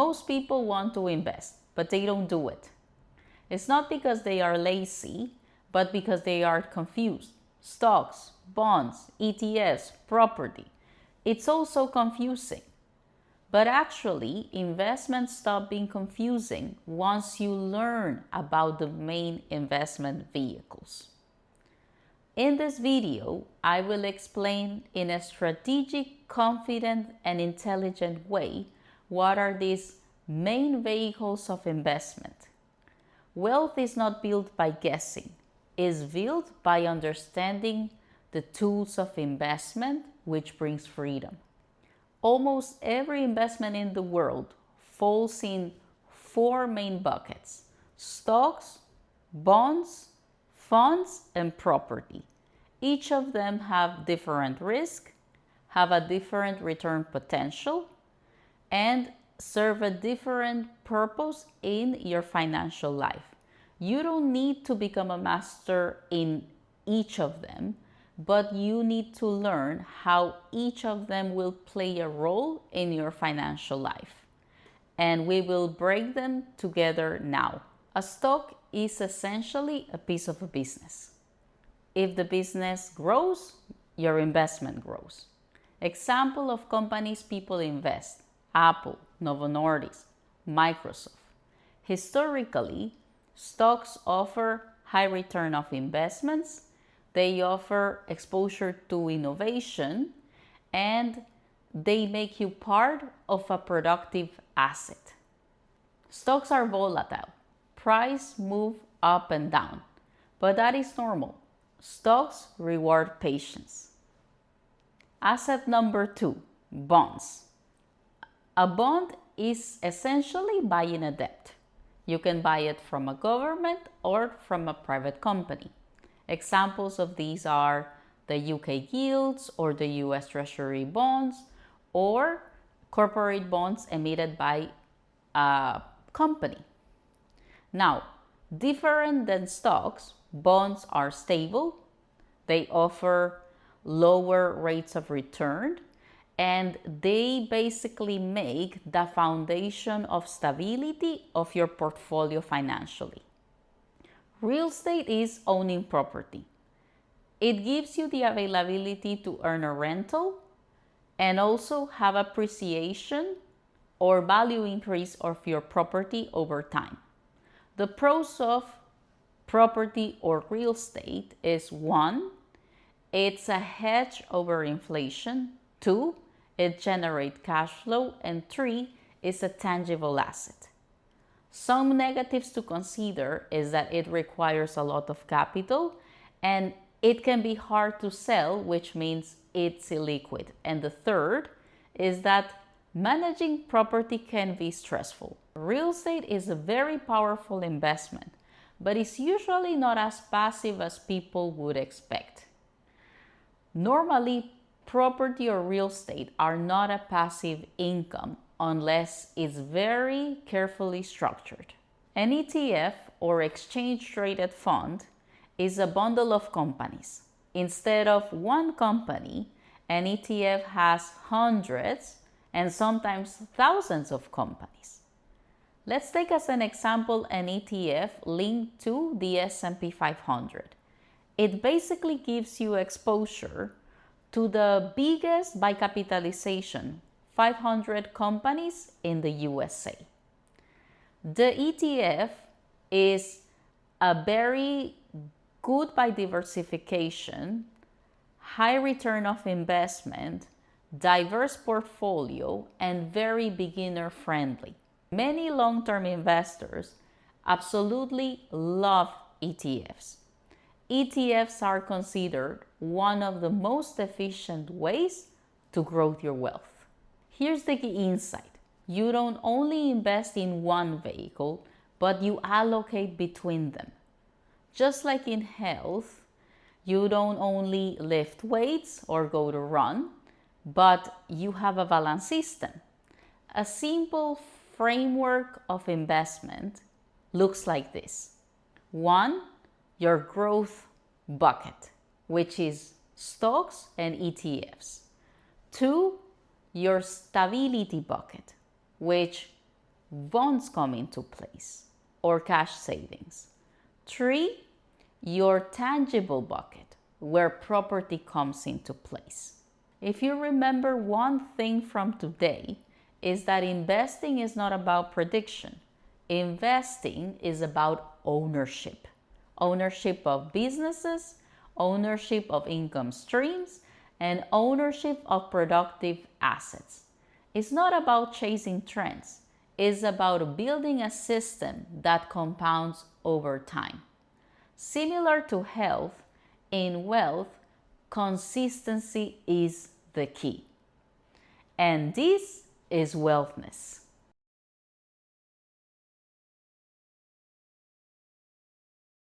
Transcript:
Most people want to invest, but they don't do it. It's not because they are lazy, but because they are confused. Stocks, bonds, ETFs, property. It's also confusing. But actually, investments stop being confusing once you learn about the main investment vehicles. In this video, I will explain in a strategic, confident, and intelligent way what are these main vehicles of investment. Wealth is not built by guessing. It's built by understanding the tools of investment, which brings freedom. Almost every investment in the world falls in four main buckets: stocks, bonds, funds, and property. Each of them have different risk, have a different return potential, and serve a different purpose in your financial life. You don't need to become a master in each of them, but you need to learn how each of them will play a role in your financial life. And we will break them together now. A stock is essentially a piece of a business. If the business grows, your investment grows. Example of companies people invest: Apple, Novo Nordisk, Microsoft. Historically, stocks offer high return of investments. They offer exposure to innovation, and they make you part of a productive asset. Stocks are volatile. Price move up and down, but that is normal. Stocks reward patience. Asset number 2, bonds. A bond is essentially buying a debt. You can buy it from a government or from a private company. Examples of these are the UK gilts or the US Treasury bonds or corporate bonds emitted by a company. Now, different than stocks, bonds are stable. They offer lower rates of return, and they basically make the foundation of stability of your portfolio financially. Real estate is owning property. It gives you the availability to earn a rental and also have appreciation or value increase of your property over time. The pros of property or real estate is: 1, it's a hedge over inflation; 2, it generates cash flow; and 3, it's a tangible asset. Some negatives to consider is that it requires a lot of capital and it can be hard to sell, which means it's illiquid. And the third is that managing property can be stressful. Real estate is a very powerful investment, but it's usually not as passive as people would expect. Normally, property or real estate are not a passive income unless it's very carefully structured. An ETF or exchange-traded fund is a bundle of companies. Instead of one company, an ETF has hundreds and sometimes thousands of companies. Let's take as an example an ETF linked to the S&P 500. It basically gives you exposure to the biggest by capitalization 500 companies in the USA. The ETF is a very good by diversification, high return of investment, diverse portfolio, and very beginner friendly. Many long-term investors absolutely love ETFs. ETFs are considered one of the most efficient ways to grow your wealth. Here's the key insight. You don't only invest in one vehicle, but you allocate between them. Just like in health, you don't only lift weights or go to run, but you have a balance system. A simple framework of investment looks like this. 1, your growth bucket, which is stocks and ETFs. 2, your stability bucket, which bonds come into place, or cash savings. 3, your tangible bucket, where property comes into place. If you remember one thing from today, is that investing is not about prediction. Investing is about ownership. Ownership of businesses, ownership of income streams, and ownership of productive assets. It's not about chasing trends. It's about building a system that compounds over time. Similar to health, in wealth, consistency is the key. And this is wellness.